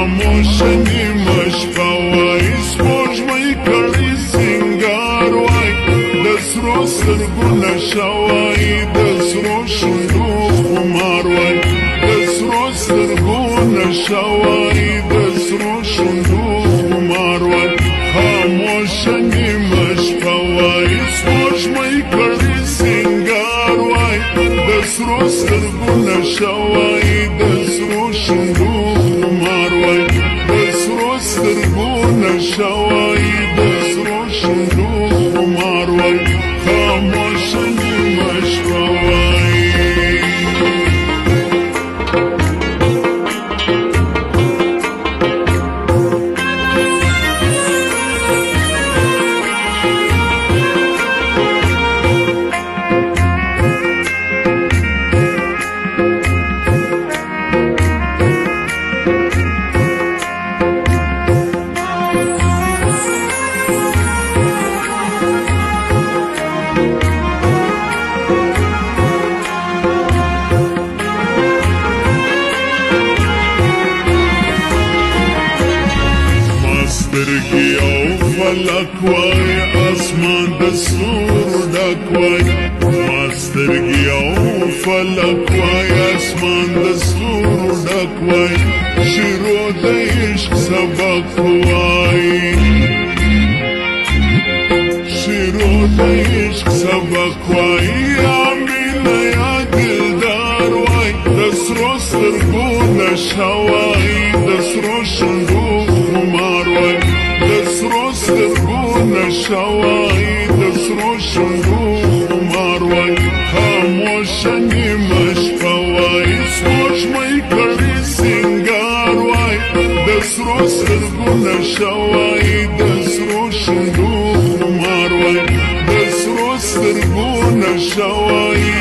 خاموشه نیمه شپه وای سپوږمۍ کړي سینګار وای د سرو سترګو نشه وای د سرو شونډو خمار وای د سرو سترګو نشه وای د سرو شونډو خمار وای خاموشه نیمه شپه وای سپوږمۍ کړي سینګار وای د سرو سترګو نشه وای د سرو شونډو خمار وای د سرو سترګو نشه وای د سرو شونډو خمار وای خاموشه نیمه شپه وای سترګي او فلک وای اسمان د ستورو ډک وای ما سترګي او فلک وای اسمان د ستورو ډک وای شروع د عشق سبق وای شروع د عشق سبق وای امینه یا دلدار وای د سرو سترګو نشه وای د سرو شونډو خمار وای د سرو سترګو نشه وای د سرو شونډو خمار وای خاموشه نیمه شپه وای سپوږمۍ کړي سینګار وای د سرو سترګو نشه وای د سرو شونډو خمار وای د سرو سترګو نشه وای